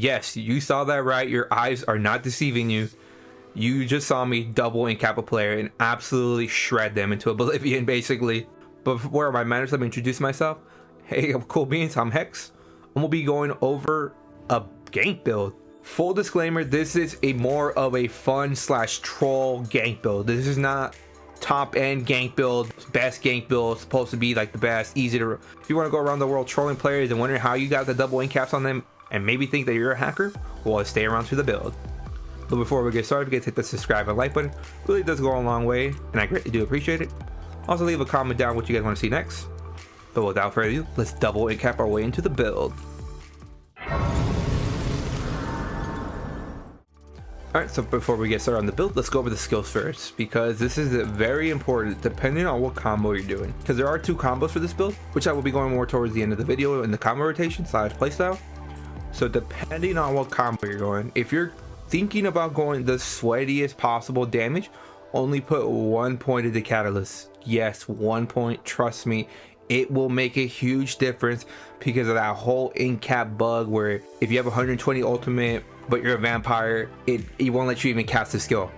Yes, you saw that right. Your eyes are not deceiving you. You just saw me double Incap a player and absolutely shred them into oblivion, basically. But before my manners, let me introduce myself. Hey, I'm Cool Beans, I'm Hex. And we'll be going over a gank build. Full disclaimer, this is a more of a fun slash troll gank build. This is not top end gank build, best gank build, supposed to be like the best, easy to... If you want to go around the world trolling players and wondering how you got the double Incaps on them and maybe think that you're a hacker, well, stay around to the build. But before we get started, get to hit the subscribe and like button. Really does go a long way, and I greatly do appreciate it. Also, leave a comment down what you guys want to see next. But without further ado, let's double Incap our way into the build. Alright, so before we get started on the build, let's go over the skills first, because this is very important depending on what combo you're doing. Because there are two combos for this build, which I will be going more towards the end of the video in the combo rotation / playstyle. So depending on what combo you're going, if you're thinking about going the sweatiest possible damage, only put 1 point into catalyst. Yes, 1 point, trust me, it will make a huge difference because of that whole Incap bug where if you have 120 ultimate but you're a vampire, it won't let you even cast the skill.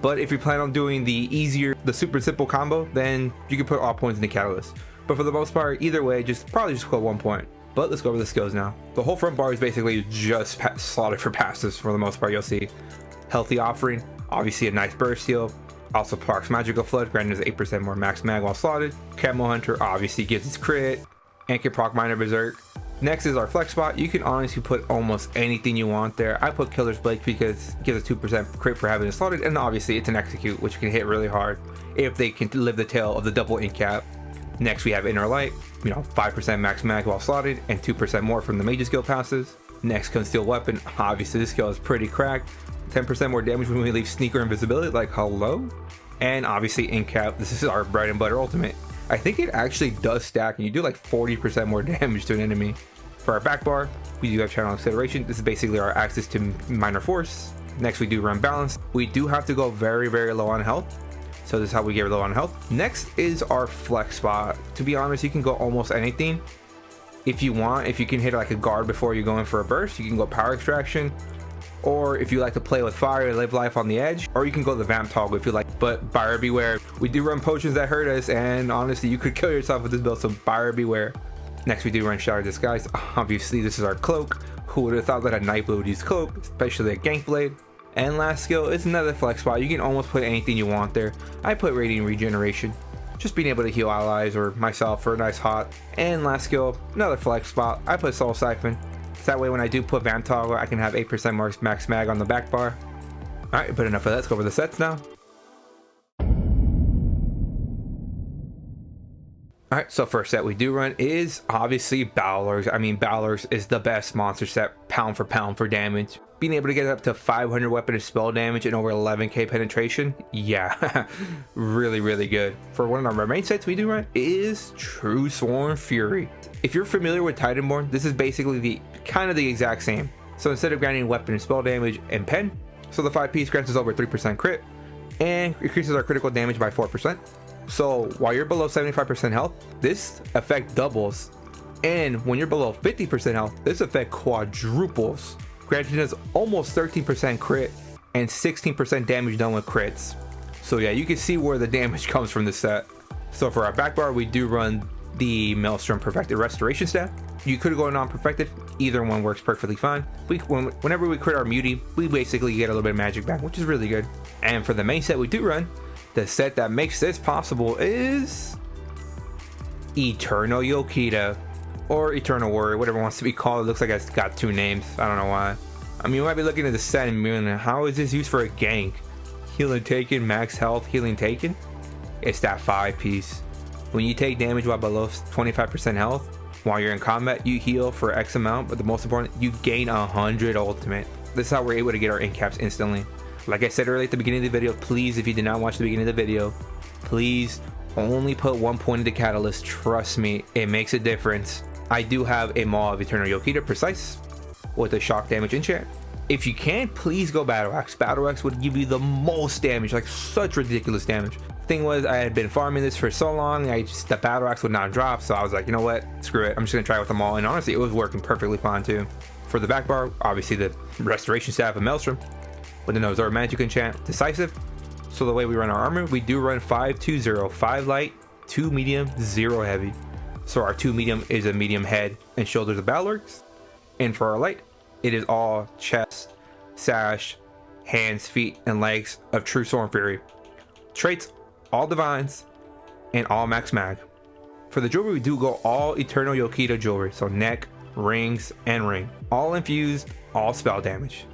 But if you plan on doing the super simple combo, then you can put all points into catalyst. But for the most part, either way, probably just put 1 point. But let's go over the skills now. The whole front bar is basically just slotted for passives for the most part. You'll see Healthy Offering, obviously a nice burst heal. Also procs Magical Flood, granted is 8% more max mag while slotted. Camo Hunter obviously gives its crit, and can proc Minor Berserk. Next is our flex spot. You can honestly put almost anything you want there. I put Killer's Blade because it gives a 2% crit for having it slotted, and obviously it's an execute, which can hit really hard if they can live the tail of the double Incap. Next we have Inner Light, 5% max mag while slotted and 2% more from the Mage skill passes. Next comes Steel Weapon. Obviously this skill is pretty cracked. 10% more damage when we leave Sneaker Invisibility, like hello. And obviously Incap, this is our bread and butter ultimate. I think it actually does stack and you do like 40% more damage to an enemy. For our back bar, we do have Channel Acceleration. This is basically our access to minor force. Next we do run balance. We do have to go very low on health. So this is how we get low on health. Next is our flex spot. To be honest, you can go almost anything if you want. If you can hit like a guard before you go in for a burst, you can go power extraction. Or if you like to play with fire and live life on the edge, or you can go the vamp toggle if you like. But buyer beware. We do run potions that hurt us, and honestly you could kill yourself with this build, so buyer beware. Next we do run Shadow Disguise. Obviously this is our cloak. Who would have thought that a NightBlade would use cloak, especially a Gank Blade. And last skill is another flex spot. You can almost put anything you want there. I put Radiant Regeneration, just being able to heal allies or myself for a nice hot. And last skill, another flex spot. I put Soul Siphon. So that way when I do put Vamp Toggle, I can have 8% more max mag on the back bar. Alright, but enough of that. Let's go over the sets now. Alright, so first set we do run is obviously Balor's. I mean, Balor's is the best monster set pound for pound for damage. Being able to get up to 500 weapon of spell damage and over 11k penetration, yeah, really good. For one of our main sets we do run is True Sworn Fury. If you're familiar with Titanborn, this is basically kind of the exact same. So instead of granting weapon and spell damage and pen, so the 5-piece grants us over 3% crit and increases our critical damage by 4%. So while you're below 75% health, this effect doubles, and when you're below 50% health, this effect quadruples, granting us almost 13% crit and 16% damage done with crits. So yeah, you can see where the damage comes from this set. So for our back bar, we do run the Maelstrom Perfected Restoration Staff. You could go non-perfected, either one works perfectly fine. Whenever we crit our mutie, we basically get a little bit of magic back, which is really good. And for the main set we do run, the set that makes this possible is Eternal Yokita, or Eternal Warrior, whatever it wants to be called. It looks like it's got two names. I don't know why. I mean, you might be looking at the set and being, how is this used for a gank? Healing taken, max health, healing taken. It's that 5-piece. When you take damage while below 25% health, while you're in combat, you heal for X amount, but the most important, you gain 100 ultimate. This is how we're able to get our Incaps instantly. Like I said earlier at the beginning of the video, please, if you did not watch the beginning of the video, please only put 1 point into Catalyst. Trust me, it makes a difference. I do have a Maw of Eternal Yokita Precise with a shock damage enchant. If you can, please go Battle Axe. Battle Axe would give you the most damage, like such ridiculous damage. Thing was, I had been farming this for so long, the Battle Axe would not drop, so I was like, you know what, screw it, I'm just gonna try with them all. And honestly, it was working perfectly fine too. For the back bar, obviously the restoration staff of Maelstrom. With the nose or magic enchant, decisive. So the way we run our armor, we do run 5-2-0, 5 light, 2 medium, 0 heavy. So our 2 medium is a medium head and shoulders of Battlorks. And for our light, it is all chest, sash, hands, feet, and legs of True Storm Fury. Traits, all divines, and all max mag. For the jewelry, we do go all Eternal Yokita jewelry, so neck, rings, and ring. All infused, all spell damage.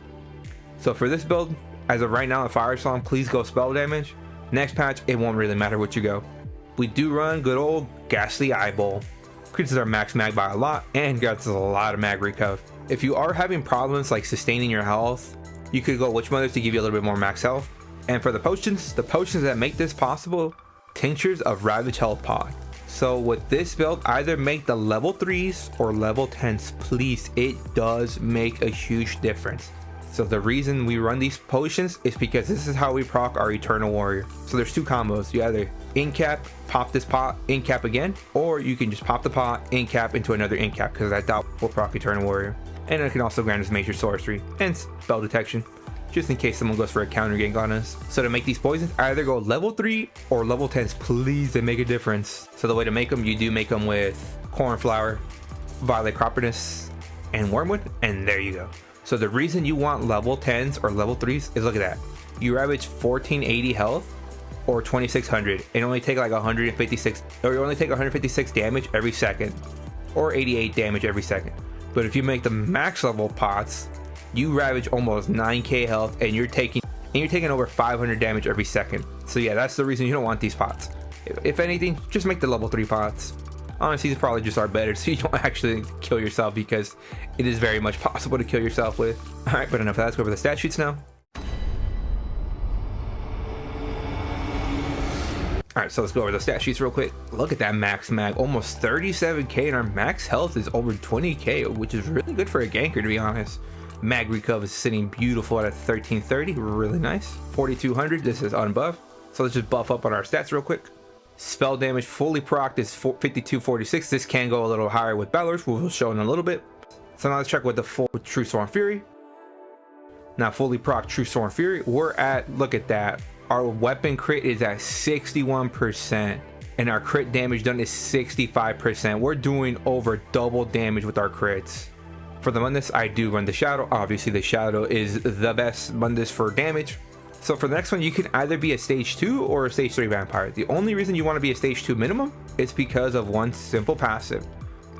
So for this build, as of right now in Fire Song, please go spell damage. Next patch, it won't really matter what you go. We do run good old Ghastly Eyeball. Increases our max mag by a lot and gets a lot of mag recoup. If you are having problems like sustaining your health, you could go Witch Mothers to give you a little bit more max health. And for the potions that make this possible, Tinctures of Ravage Health Pod. So with this build, either make the level 3s or level 10s, please. It does make a huge difference. So the reason we run these potions is because this is how we proc our Eternal Warrior. So there's 2 combos. You either Incap, pop this pot, Incap again, or you can just pop the pot, Incap into another Incap, because I doubt we'll proc Eternal Warrior. And it can also grant us major sorcery and spell detection, just in case someone goes for a counter gank on us. So to make these poisons, either go level 3 or level 10s, please. They make a difference. So the way to make them, you do make them with cornflower, violet croperness, and wormwood, and there you go. So the reason you want level 10s or level 3s is, look at that. You ravage 1480 health or 2600 and only take like 156, or you only take 156 damage every second, or 88 damage every second. But if you make the max level pots, you ravage almost 9k health and you're taking over 500 damage every second. So yeah, that's the reason you don't want these pots. If anything, just make the level 3 pots. Honestly, these probably just are better, so you don't actually kill yourself, because it is very much possible to kill yourself with. Alright, but enough of that. Let's go over the stat sheets now. Alright, so let's go over the stat sheets real quick. Look at that max mag, almost 37k, and our max health is over 20k, which is really good for a ganker, to be honest. Mag recover is sitting beautiful at a 1330, really nice. 4200, this is unbuffed. So let's just buff up on our stats real quick. Spell damage fully procced is 5246. This can go a little higher with Balor's, we'll show in a little bit. So now let's check with the full True Storm Fury. Now fully proc True Storm Fury, we're at, look at that, our weapon crit is at 61% and our crit damage done is 65%. We're doing over double damage with our crits. For the Mundus, I do run the Shadow. Obviously the Shadow is the best Mundus for damage. So for the next one, you can either be a stage 2 or a stage 3 vampire. The only reason you want to be a stage 2 minimum is because of one simple passive,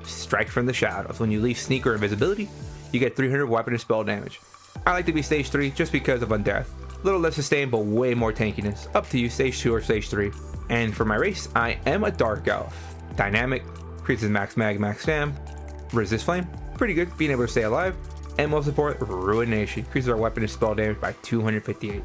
Strike from the Shadows. When you leave sneak or invisibility, you get 300 weapon and spell damage. I like to be stage 3 just because of undeath. A little less sustained, but way more tankiness. Up to you, stage 2 or stage 3. And for my race, I am a Dark Elf. Dynamic, increases max mag, max fam, resist flame, pretty good, being able to stay alive. And most important, Ruination, increases our weapon and spell damage by 258.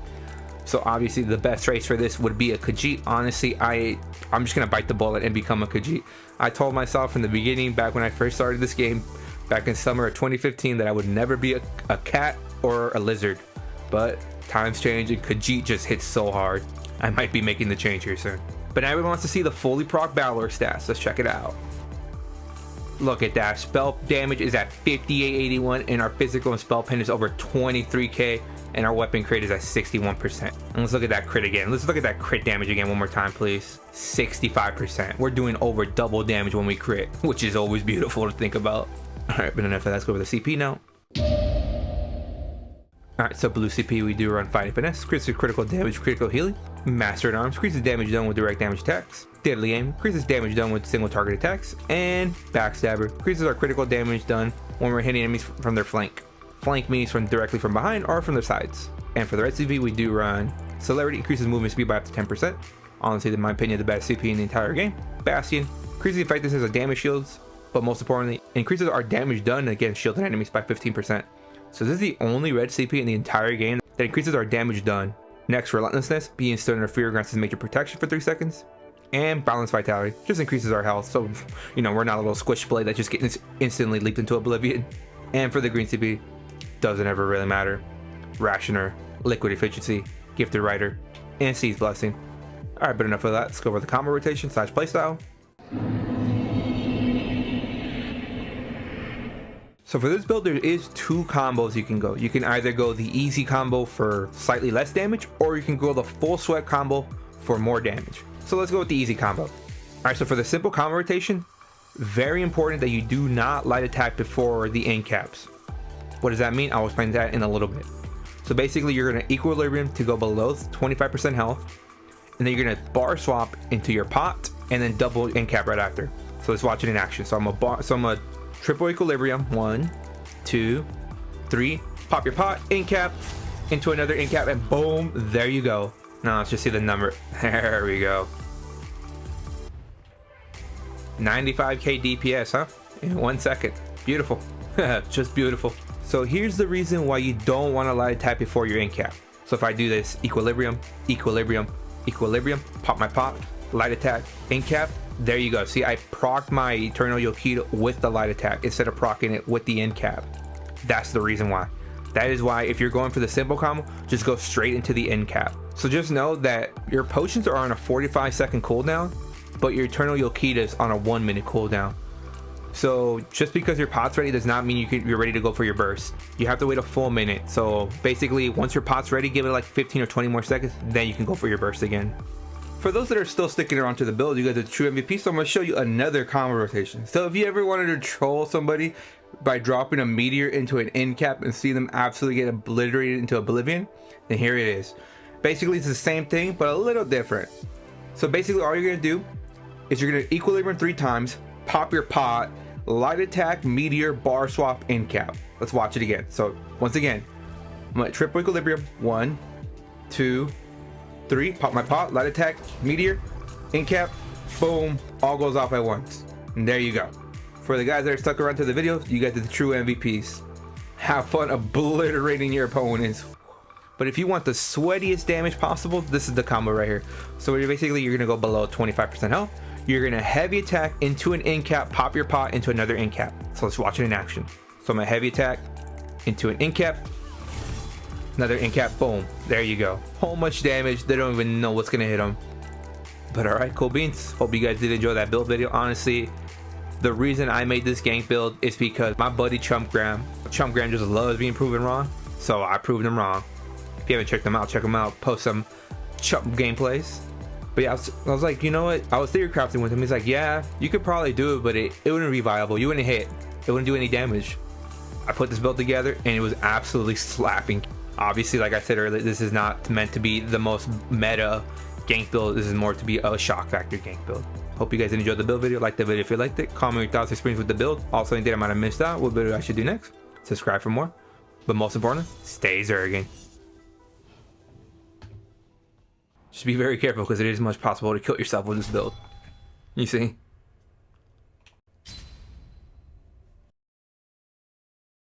So obviously the best race for this would be a Khajiit. Honestly, I'm just gonna bite the bullet and become a Khajiit. I told myself from the beginning, back when I first started this game, back in summer of 2015, that I would never be a cat or a lizard. But times change and Khajiit just hits so hard. I might be making the change here soon. But now everyone wants to see the fully proc Balor stats. Let's check it out. Look at that. Spell damage is at 5881 and our physical and spell pen is over 23k. And our weapon crit is at 61%. And let's look at that crit again. Let's look at that crit damage again one more time, please. 65%. We're doing over double damage when we crit, which is always beautiful to think about. All right, but enough of that. Let's go over the CP now. All right, so blue CP, we do run Fighting Finesse, increases critical damage, critical healing. Master at Arms, increases damage done with direct damage attacks. Deadly Aim, increases damage done with single target attacks. And Backstabber, increases our critical damage done when we're hitting enemies from their flank. Flank means from directly from behind or from the sides. And for the red CP, we do run Celerity, increases movement speed by up to 10%. Honestly, in my opinion, the best CP in the entire game. Bastion, increases effectiveness of damage shields, but most importantly, increases our damage done against shielded enemies by 15%. So this is the only red CP in the entire game that increases our damage done. Next, Relentlessness, being stunned or fear grants us major protection for 3 seconds. And Balanced Vitality, just increases our health, so you know, we're not a little squish blade that just gets instantly leaped into oblivion. And for the green CP, doesn't ever really matter. Rationer, Liquid Efficiency, Gifted Rider, and Sea's Blessing. Alright, but enough of that. Let's go over the combo rotation / playstyle. So for this build, there is two combos you can go. You can either go the easy combo for slightly less damage, or you can go the full sweat combo for more damage. So let's go with the easy combo. All right, so for the simple combo rotation, very important that you do not light attack before the Incaps. What does that mean? I'll explain that in a little bit. So basically, you're going to equilibrium to go below 25% health, and then you're going to bar swap into your pot, and then double Incap right after. So let's watch it in action. So I'm a triple equilibrium. 1, 2, 3. Pop your pot, Incap into another Incap, and boom, there you go. Now let's just see the number. There we go. 95k DPS, huh? In 1 second. Beautiful. Just beautiful. So here's the reason why you don't want to light attack before your Incap. So if I do this, equilibrium, equilibrium, equilibrium, pop my pot, light attack, Incap, there you go. See, I procced my Eternal Yokita with the light attack instead of proccing it with the Incap. That's the reason why. That is why if you're going for the simple combo, just go straight into the Incap. So just know that your potions are on a 45-second cooldown, but your Eternal Yokita is on a 1-minute cooldown. So just because your pot's ready does not mean you're ready to go for your burst. You have to wait a full minute. So basically, once your pot's ready, give it like 15 or 20 more seconds, then you can go for your burst again. For those that are still sticking around to the build, you guys are the true MVP, so I'm going to show you another combo rotation. So if you ever wanted to troll somebody by dropping a meteor into an Incap and see them absolutely get obliterated into oblivion, then here it is. Basically, it's the same thing, but a little different. So basically, all you're going to do is you're going to equilibrium 3 times, pop your pot, light attack, meteor, bar swap, Incap. Let's watch it again. So once again, I'm at triple equilibrium. 1, 2, 3. Pop my pot, light attack, meteor, Incap, boom, all goes off at once. And there you go. For the guys that are stuck around to the video, you guys are the true MVPs. Have fun obliterating your opponents. But if you want the sweatiest damage possible, this is the combo right here. So basically, you're gonna go below 25% health. You're gonna heavy attack into an Incap, pop your pot into another Incap. So let's watch it in action. So I'm gonna heavy attack into an Incap, another Incap, boom, there you go. So much damage, they don't even know what's gonna hit them. But all right, cool beans. Hope you guys did enjoy that build video. Honestly, the reason I made this gank build is because my buddy Chump Graham just loves being proven wrong. So I proved him wrong. If you haven't checked them out, check them out. Post some Chump gameplays. But yeah, I was like, you know what? I was theory crafting with him. He's like, yeah, you could probably do it, but it wouldn't be viable. You wouldn't hit. It wouldn't do any damage. I put this build together and it was absolutely slapping. Obviously, like I said earlier, this is not meant to be the most meta gank build. This is more to be a shock factor gank build. Hope you guys enjoyed the build video. Like the video if you liked it. Comment your thoughts and experience with the build. Also, anything I might have missed out, what video I should do next. Subscribe for more. But most importantly, stay zerging. Just be very careful because it is much possible to kill yourself with this build. You see?